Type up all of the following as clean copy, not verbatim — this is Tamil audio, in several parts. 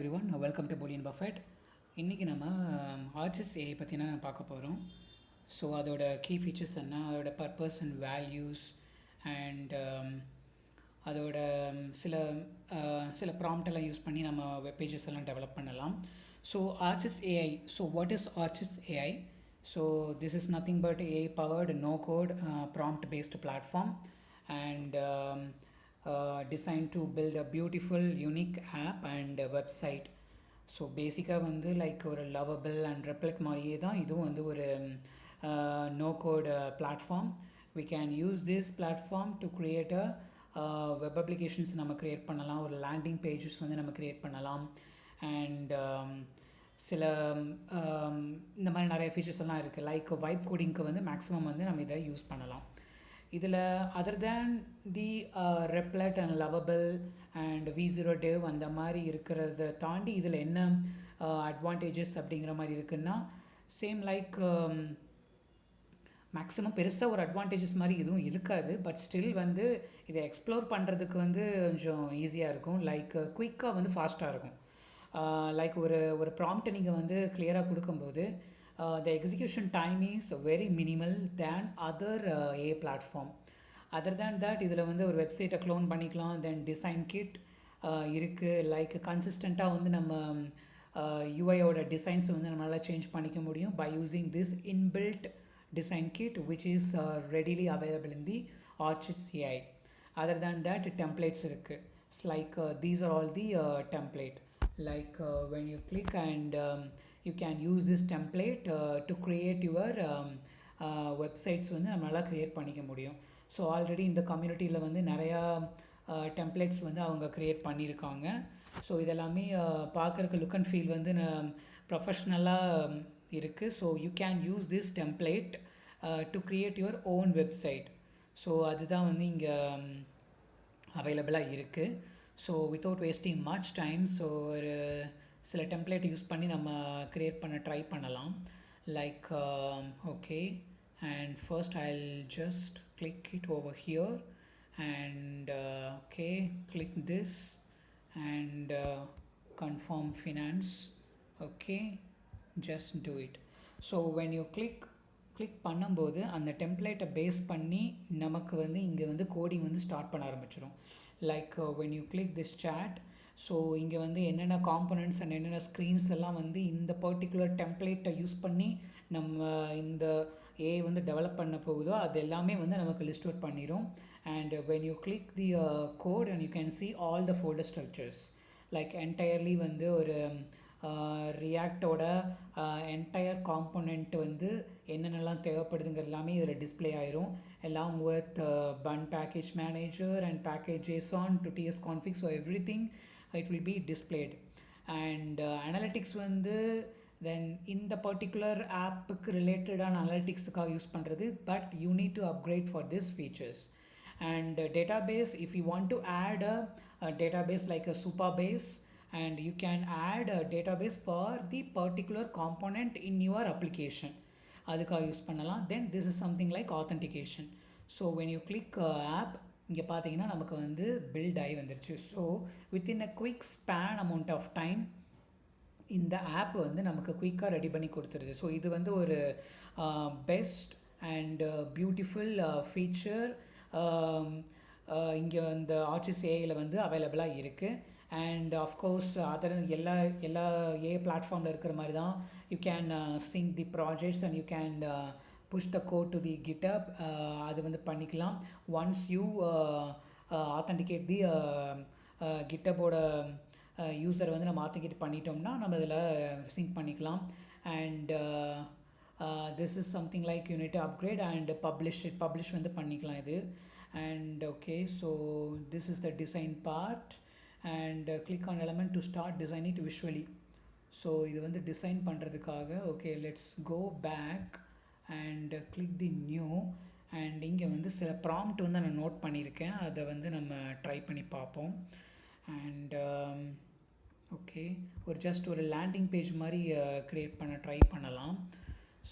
Everyone welcome to Puliyan Buffett. இன்றைக்கி நம்ம ஆர்டிஸ்ட் ஏஐ பற்றினா பார்க்க போகிறோம். ஸோ அதோட கீ ஃபீச்சர்ஸ் என்ன, அதோட பர்பஸ் அண்ட் வேல்யூஸ் அண்ட் அதோட சில சில ப்ராம்ப்டெல்லாம் யூஸ் பண்ணி நம்ம வெப் பேஜஸ் எல்லாம் டெவலப் பண்ணலாம். So artist AI, so what is artist AI? So this is nothing but AI powered no code prompt based platform and designed to build a beautiful unique app and a website. So பேசிக்காக வந்து லைக் ஒரு லவபிள் அண்ட் ரெப்ளெக்ட் மாதிரியே தான் இதுவும் வந்து ஒரு no code platform. We can use this platform to create web applications நம்ம க்ரியேட் பண்ணலாம், ஒரு லேண்டிங் பேஜஸ் வந்து நம்ம க்ரியேட் பண்ணலாம் அண்ட் சில இந்த மாதிரி நிறைய ஃபீச்சர்ஸ் எல்லாம் இருக்குது. லைக் வைப் கோடிங்க்கு வந்து மேக்ஸிமம் வந்து நம்ம இதை யூஸ் பண்ணலாம். இதில் other than the Replit and Lovable and V0 dev அந்த மாதிரி இருக்கிறத தாண்டி இதில் என்ன அட்வான்டேஜஸ் அப்படிங்கிற மாதிரி இருக்குன்னா, சேம் லைக் மேக்ஸிமம் பெருசாக ஒரு அட்வான்டேஜஸ் மாதிரி எதுவும் இருக்காது. பட் ஸ்டில் வந்து இதை எக்ஸ்ப்ளோர் பண்ணுறதுக்கு வந்து கொஞ்சம் ஈஸியாக இருக்கும். லைக் குயிக்காக வந்து ஃபாஸ்ட்டாக இருக்கும். லைக் ஒரு ப்ராம்ப்ட்டை நீங்கள் வந்து கிளியராக கொடுக்கும்போது the execution time is very minimal than other AI platform. Other than that இதில் வந்து ஒரு வெப்சைட்டை க்ளோன் பண்ணிக்கலாம். தென் டிசைன் கிட் இருக்குது. லைக் கன்சிஸ்டண்ட்டாக வந்து நம்ம யூஐயோட டிசைன்ஸ் வந்து நம்மளால் சேஞ்ச் பண்ணிக்க முடியும் by using this inbuilt design kit which is readily available in the Architect AI. Other than that templates இருக்குது. It's like these are all the template. Like when you click and you can use this template to create your websites வந்து நம்மளால் க்ரியேட் பண்ணிக்க முடியும். ஸோ ஆல்ரெடி இந்த கம்யூனிட்டியில் வந்து நிறையா டெம்ப்ளேட்ஸ் வந்து அவங்க க்ரியேட் பண்ணியிருக்காங்க. ஸோ இதெல்லாமே பார்க்குறக்கு லுக் அண்ட் ஃபீல் வந்து ப்ரொஃபஷ்னலாக இருக்குது. So you can use this template to create your own website. So அதுதான் வந்து இங்கே அவைலபிளாக இருக்குது. So without wasting much time, so ஒரு சில டெம்ப்ளேட் யூஸ் பண்ணி நம்ம க்ரியேட் பண்ண ட்ரை பண்ணலாம். Like okay, and first Jal just click it over here and okay, click this and confirm finance. Okay, just do it. So when you click பண்ணும்போது அந்த டெம்ப்ளேட்டை பேஸ் பண்ணி நமக்கு வந்து இங்கே வந்து கோடிங் வந்து ஸ்டார்ட் பண்ண ஆரம்பிச்சிடும். Like when you click this chat, so இங்கே வந்து என்னென்ன காம்பனன்ட்ஸ் அண்ட் என்னென்ன ஸ்க்ரீன்ஸ் எல்லாம் வந்து இந்த பர்டிகுலர் டெம்ப்ளேட்டை யூஸ் பண்ணி நம்ம இந்த ஏஐ வந்து டெவலப் பண்ண போகுதோ அது எல்லாமே வந்து நமக்கு லிஸ்ட் அவுட் பண்ணிடும். And when you click the code and you can see all the folder structures, like entirely வந்து ஒரு ரியாக்டோட என்டையர் காம்போனண்ட் வந்து என்னென்னலாம் தேவைப்படுதுங்க எல்லாமே இதில் டிஸ்பிளே ஆயிரும் along with bun package manager and package json to ts config. So everything it will be displayed. And analytics வந்து then in the particular ஆப்புக்கு ரிலேட்டடான அனலிட்டிக்ஸுக்காக யூஸ் பண்ணுறது. But you need to upgrade for this features. And database, if you want to add a database like a Supabase, and you can add a database for the particular component in your application, அதுக்காக யூஸ் பண்ணலாம். Then this is something like authentication. So when you click app, இங்கே பார்த்தீங்கன்னா நமக்கு வந்து பில்ட் ஆகி வந்துருச்சு. So within a quick span amount of time இந்த ஆப் வந்து நமக்கு குயிக்காக ரெடி பண்ணி கொடுத்துருது. ஸோ இது வந்து ஒரு பெஸ்ட் அண்ட் பியூட்டிஃபுல் ஃபீச்சர் இங்கே வந்து ஆர்டிஸ்ட் ஏஐயில் வந்து அவைலபிளாக இருக்குது. அண்ட் ஆஃப்கோர்ஸ் அதர் எல்லா ஏ பிளாட்ஃபார்மில் இருக்கிற மாதிரி தான் you can sync the projects and you can push the code to the GitHub. அது வந்து பண்ணிக்கலாம். ஒன்ஸ் யூ ஆத்தென்டிகேட் தி கிட்டப்போட யூஸரை வந்து நம்ம ஆத்தென்டிகேட் பண்ணிட்டோம்னா நம்ம இதில் சிங்க் பண்ணிக்கலாம். And this is something like you need to upgrade and publish வந்து பண்ணிக்கலாம் இது. And okay, so this is the design part. and click on element to start design it visually. So இது வந்து டிசைன் பண்ணுறதுக்காக okay, let's go back and click the new. And இங்கே வந்து சில ப்ராம்ப்ட் வந்து நான் நோட் பண்ணியிருக்கேன், அதை வந்து நம்ம ட்ரை பண்ணி பார்ப்போம். அண்ட் ஓகே, ஒரு லேண்டிங் பேஜ் மாதிரி க்ரியேட் பண்ண ட்ரை பண்ணலாம்.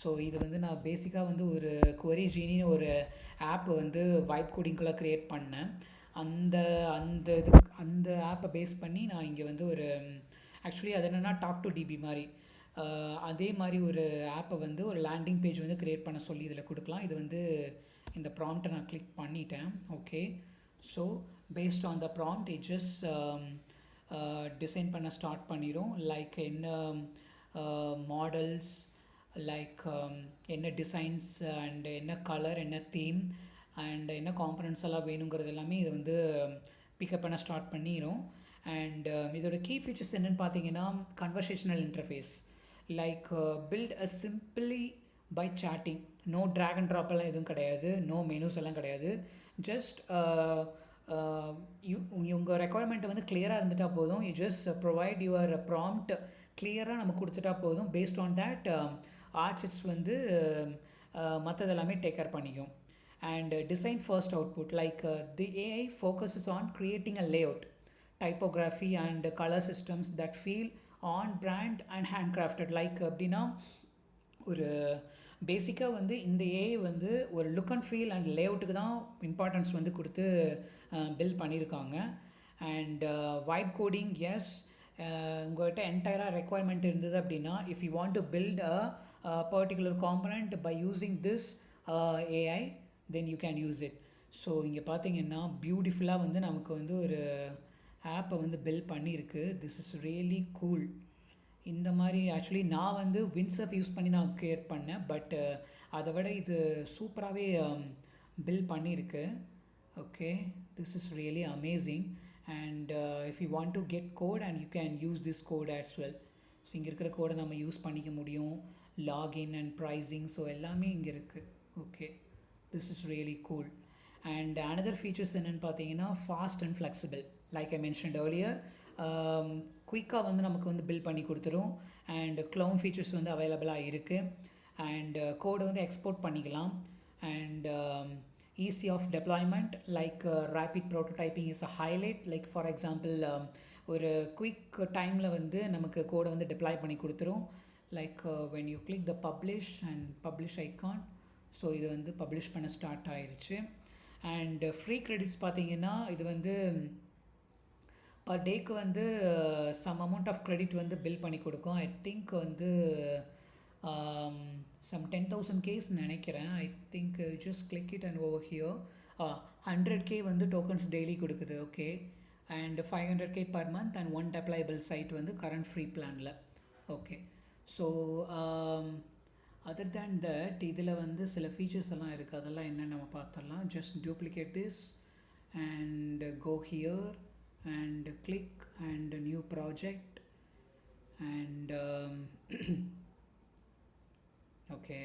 ஸோ இது வந்து நான் பேசிக்காக வந்து ஒரு query genie ஒரு ஆப் வந்து வைப் கோடிங்குள்ளே க்ரியேட் பண்ணேன். அந்த ஆப்பை பேஸ் பண்ணி நான் இங்கே வந்து ஒரு ஆக்சுவலி அது என்னென்னா டாக் டு டிபி மாதிரி. அதே மாதிரி ஒரு ஆப்பை வந்து ஒரு லேண்டிங் பேஜ் வந்து க்ரியேட் பண்ண சொல்லி இதில் கொடுக்கலாம். இது வந்து இந்த ப்ராம்ப்டை நான் கிளிக் பண்ணிட்டேன். Okay, so based on the prompt it just design பண்ண ஸ்டார்ட் பண்ணிடும். லைக் என்ன மாடல்ஸ், லைக் என்ன டிசைன்ஸ் அண்ட் என்ன கலர், என்ன தீம் அண்ட் என்ன காம்பனன்ட்ஸ் எல்லாம் வேணுங்கிறது எல்லாமே இது வந்து பிக்கப் பண்ண ஸ்டார்ட் பண்ணிடும். அண்ட் இதோட கீ ஃபீச்சர்ஸ் என்னென்னு பார்த்தீங்கன்னா conversational interface, like build a simply by chatting. No drag and drop எல்லாம் எதுவும் கிடையாது, நோ மெனூஸ் எல்லாம் கிடையாது. ஜஸ்ட் உங்கள் ரெக்குவயர்மெண்ட்டை வந்து கிளியராக இருந்துட்டால் போதும். You just provide your prompt கிளியராக நம்ம கொடுத்துட்டா போதும். பேஸ்ட் ஆன் தேட் ஆர்டிஸ்ட் வந்து மற்றதெல்லாமே டேக் கேர் பண்ணிக்கும். And design first output, like the AI focuses on creating a layout, typography and color systems that feel on brand and handcrafted. Like அப்படின்னா ஒரு பேசிக்காக வந்து இந்த ஏஐ வந்து ஒரு லுக் அண்ட் ஃபீல் அண்ட் லேஅவுட்டுக்கு தான் இம்பார்ட்டன்ஸ் வந்து கொடுத்து பில்ட் பண்ணியிருக்காங்க. அண்ட் வைப் கோடிங், எஸ், உங்கள்கிட்ட என்டையராக ரெக்குவயர்மெண்ட் இருந்தது அப்படின்னா if you want to build a particular component by using this AI then you can use it. So இங்கே பார்த்தீங்கன்னா பியூட்டிஃபுல்லாக வந்து நமக்கு வந்து ஒரு ஆப்பை வந்து பில்ட் பண்ணியிருக்கு. This is really cool. இந்த மாதிரி ஆக்சுவலி நான் வந்து விண்ட்சர்ஃப் யூஸ் பண்ணி நான் க்ரியேட் பண்ணேன். பட் அதை விட இது சூப்பராகவே பில்ட் பண்ணியிருக்கு. Okay, this is really amazing. And if you want to get code and you can use this code as well. So இங்கே இருக்கிற கோடை நம்ம யூஸ் பண்ணிக்க முடியும். லாகின் அண்ட் ப்ரைஸிங், ஸோ எல்லாமே இங்கே இருக்குது. Okay, this is really cool. And another features என்னென்னு பார்த்தீங்கன்னா fast and flexible. Like I mentioned earlier, குயிக்காக வந்து நமக்கு வந்து பில்ட் பண்ணி கொடுத்துரும். அண்ட் க்ளவுன் ஃபீச்சர்ஸ் வந்து அவைலபிளாக இருக்குது. அண்ட் கோடை வந்து எக்ஸ்போர்ட் பண்ணிக்கலாம். And easy of deployment, like rapid prototyping is a highlight. Like for example ஒரு குயிக் டைமில் வந்து நமக்கு கோடை வந்து டெப்ளாய் பண்ணி கொடுத்துரும். Like when you click the publish and publish icon, so இது வந்து பப்ளிஷ் பண்ண ஸ்டார்ட் ஆயிடுச்சு. அண்ட் ஃப்ரீ கிரெடிட்ஸ் பார்த்தீங்கன்னா இது வந்து பர் டேக்கு வந்து சம் அமௌண்ட் ஆஃப் கிரெடிட் வந்து பில் பண்ணி கொடுக்கும். ஐ திங்க் வந்து சம் 10,000 கேஸ் நினைக்கிறேன். I think just click it and over here 100K வந்து டோக்கன்ஸ் டெய்லி கொடுக்குது. Okay, and 500K per month and 1 deployable site வந்து கரண்ட் ஃப்ரீ பிளானில். Okay, so other than that இதில் வந்து சில ஃபீச்சர்ஸ் எல்லாம் இருக்குது. அதெல்லாம் என்ன நம்ம பார்த்துடலாம். Just duplicate this and go here and click and new project and okay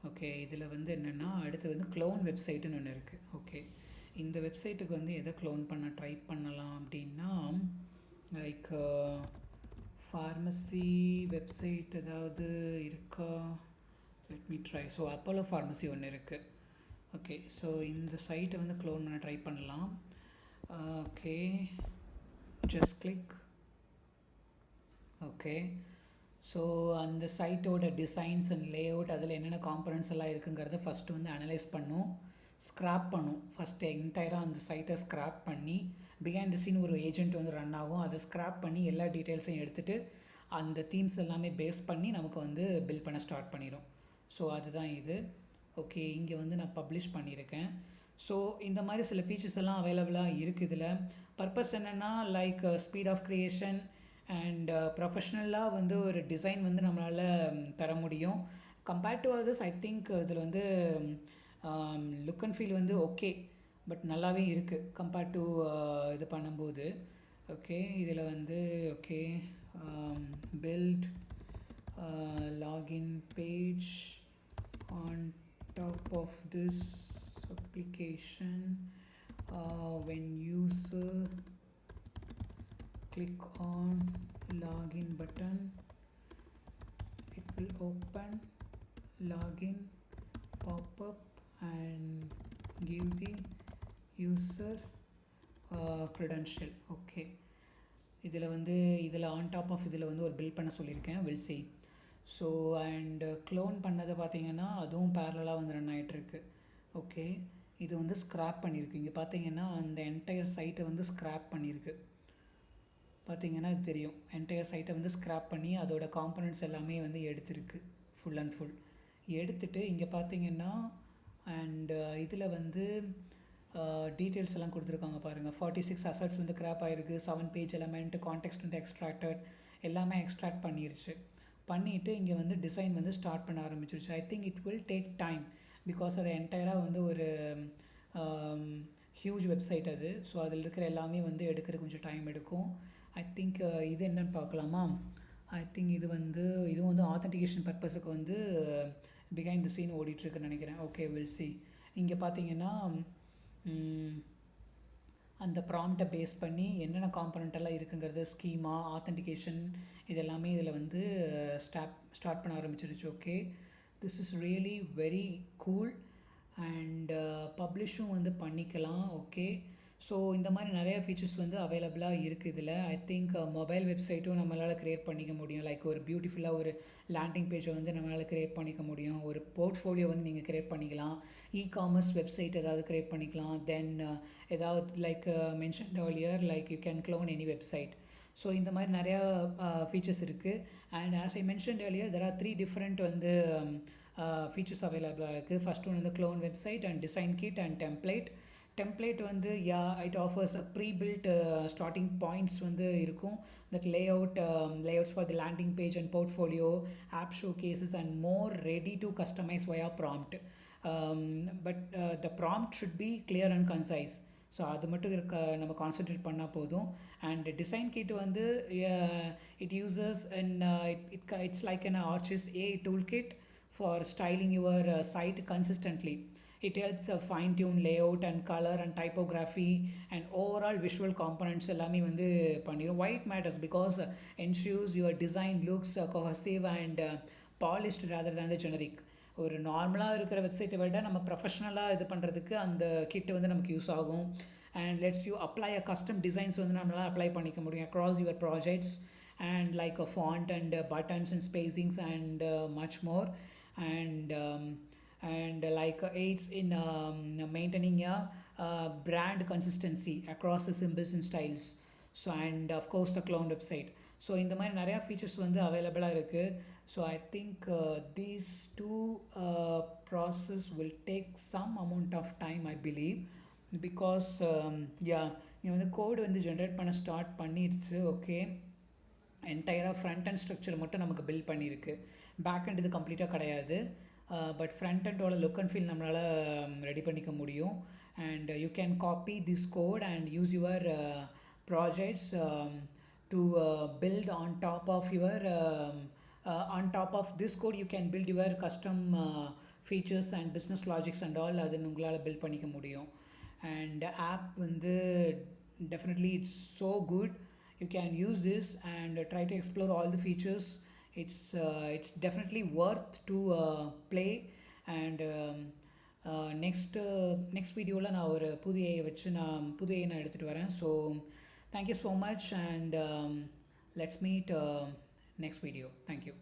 okay இதில் வந்து என்னென்னா அடுத்து வந்து க்ளோன் வெப்சைட்டுன்னு ஒன்று இருக்குது. ஓகே, இந்த வெப்சைட்டுக்கு வந்து எதை க்ளோன் பண்ண ட்ரை பண்ணலாம் அப்படின்னா லைக் ஃபார்மசி வெப்சைட் ஏதாவது இருக்கா? Let me try. So Apollo pharmacy ஒன்று இருக்குது. ஓகே, ஸோ இந்த சைட்டை வந்து க்ளோன் பண்ண ட்ரை பண்ணலாம். Okay, just click. Okay, so அந்த சைட்டோட டிசைன்ஸ் அண்ட் லேஅவுட், அதில் என்னென்ன காம்பனன்ட்ஸ் எல்லாம் இருக்குங்கிறத ஃபஸ்ட்டு வந்து அனலைஸ் பண்ணும், ஸ்க்ராப் பண்ணும். ஃபஸ்ட்டு என்டையராக அந்த சைட்டை ஸ்க்ராப் பண்ணி பிஹைண்ட் தி சீன் ஒரு ஏஜென்ட் வந்து ரன் ஆகும். அதை ஸ்க்ராப் பண்ணி எல்லா டீட்டெயில்ஸையும் எடுத்துகிட்டு அந்த தீம்ஸ் எல்லாமே பேஸ் பண்ணி நமக்கு வந்து பில்ட் பண்ண ஸ்டார்ட் பண்ணிடும். ஸோ அதுதான் இது. ஓகே, இங்கே வந்து நான் பப்ளிஷ் பண்ணியிருக்கேன். ஸோ இந்த மாதிரி சில ஃபீச்சர்ஸ் எல்லாம் அவைலபிளாக இருக்குது. இதில் பர்பஸ் என்னென்னா like speed of creation and ப்ரொஃபஷ்னலாக வந்து ஒரு டிசைன் வந்து நம்மளால் தர முடியும். Compared to others I think இதில் வந்து லுக் அண்ட் ஃபீல் வந்து ஓகே, பட் நல்லாவே இருக்குது கம்பேர்ட் டு இது பண்ணும்போது. ஓகே, இதில் வந்து okay build login page on top of this application when user click on login button it will open login pop-up and give the user credential. Okay, இதில் வந்து இதில் ஆன் டாப் ஆஃப் இதில் வந்து ஒரு பில்ட் பண்ண சொல்லியிருக்கேன். Will see. So and clone பண்ணதை பார்த்தீங்கன்னா அதுவும் பேரலாக வந்து ரன் ஆகிட்டுருக்கு. ஓகே, இது வந்து ஸ்க்ராப் பண்ணியிருக்கு. இங்கே பார்த்தீங்கன்னா அந்த என்டையர் சைட்டை வந்து ஸ்க்ராப் பண்ணியிருக்கு. பார்த்தீங்கன்னா இது தெரியும். என்டையர் சைட்டை வந்து ஸ்க்ராப் பண்ணி அதோட காம்பனன்ட்ஸ் எல்லாமே வந்து எடுத்திருக்கு. ஃபுல் அண்ட் ஃபுல் எடுத்துட்டு இங்கே பார்த்தீங்கன்னா அண்ட் இதில் வந்து டீட்டெயில்ஸ் எல்லாம் கொடுத்துருக்காங்க பாருங்கள். 46 அசட்ஸ் வந்து கிராப் ஆகிருக்கு. 7 பேஜ் எலமெண்ட், கான்டெக்ஸ்ட் வந்து எக்ஸ்ட்ராக்டட், எல்லாமே எக்ஸ்ட்ராக்ட் பண்ணிருச்சு. பண்ணிவிட்டு இங்கே வந்து டிசைன் வந்து ஸ்டார்ட் பண்ண ஆரம்பிச்சிருச்சு. I think it will take time because அது என்டையராக வந்து ஒரு ஹியூஜ் வெப்சைட் அது. ஸோ அதில் இருக்கிற எல்லாமே வந்து எடுக்கிறது கொஞ்சம் டைம் எடுக்கும். ஐ திங்க் இது என்னென்னு பார்க்கலாமா? ஐ திங்க் இதுவும் வந்து ஆத்தென்டிகேஷன் பர்பஸுக்கு வந்து பிஹைண்ட் தி சீன் ஓடிட்டுருக்குன்னு நினைக்கிறேன். Okay, will see. இங்கே பார்த்தீங்கன்னா அந்த ப்ராம்ப்டை பேஸ் பண்ணி என்னென்ன காம்பனண்ட் எல்லாம் இருக்குங்கிறது, ஸ்கீமா, ஆத்தென்டிகேஷன், இது எல்லாமே இதில் வந்து ஸ்டார்ட் பண்ண ஆரம்பிச்சிருச்சு. Okay, this is really very cool. And பப்ளிஷும் வந்து பண்ணிக்கலாம். ஓகே, ஸோ இந்த மாதிரி நிறைய ஃபீச்சர்ஸ் வந்து அவைலபிளாக இருக்குது இதில். ஐ திங்க் மொபைல் வெப்சைட்டும் நம்மளால் க்ரியேட் பண்ணிக்க முடியும். லைக் ஒரு பியூட்டிஃபுல்லாக ஒரு லேண்டிங் பேஜை வந்து நம்மளால் க்ரியேட் பண்ணிக்க முடியும். ஒரு போர்ட்ஃபோலியோ வந்து நீங்கள் க்ரியேட் பண்ணிக்கலாம். இ-காமர்ஸ் வெப்சைட் ஏதாவது க்ரியேட் பண்ணிக்கலாம். தென் ஏதாவது like mentioned earlier, like you can clone any website. So இந்த மாதிரி நிறையா ஃபீச்சர்ஸ் இருக்குது. And as I mentioned earlier, there are 3 different வந்து ஃபீச்சர்ஸ் அவைலபிளாக இருக்குது. ஃபஸ்ட் ஒன் வந்து clone website and design kit and template வந்து it offers pre-built starting points வந்து இருக்கும். That layouts for the landing page and portfolio, app showcases and more ready to customise via prompt. But the prompt should be clear and concise. So அது மட்டும் நம்ம கான்சென்ட்ரேட் பண்ணால் போதும். அண்ட் டிசைன் கிட் வந்து it uses and it's like an Archis AI toolkit for styling your site consistently. It helps fine-tune layout and color and typography and overall visual components எல்லாமே வந்து பண்ணிடும். Why it matters? Because ensures your design looks cohesive and polished rather than the generic. ஒரு நார்மலாக இருக்கிற வெப்சைட்டை விட நம்ம ப்ரொஃபஷ்னலாக இது பண்ணுறதுக்கு அந்த கிட்டு வந்து நமக்கு யூஸ் ஆகும். And lets you apply a custom designs வந்து நம்மளால் அப்ளை பண்ணிக்க முடியும் across your projects and like a font and buttons and spacings and much more. And like aids in maintaining a brand consistency across the symbols and styles. So and of course the clone website. So இந்த மாதிரி நிறையா ஃபீச்சர்ஸ் வந்து அவைலபிளாக இருக்குது. So I think these two process will take some amount of time I believe. Because நீ வந்து கோடு வந்து ஜென்ரேட் பண்ண ஸ்டார்ட் பண்ணிடுச்சு. ஓகே, என்டையராக ஃப்ரண்ட் அண்ட் ஸ்ட்ரக்சர் மட்டும் நமக்கு பில்ட் பண்ணியிருக்கு. பேக் அண்ட் இது கம்ப்ளீட்டாக கிடையாது. பட் ஃப்ரண்ட் அண்டோட லுக் அண்ட் ஃபீல் நம்மளால் ரெடி பண்ணிக்க முடியும். And you can copy this code and use your projects to build on top of this code. You can build your custom features and business logics and all. அது உங்களால் பில்ட் பண்ணிக்க முடியும். and app வந்து definitely it's so good. You can use this and try to explore all the features. It's definitely worth to play. and next வீடியோவில் நான் ஒரு புது AI நான் எடுத்துகிட்டு வரேன். So thank you so much and let's meet next video. Thank you.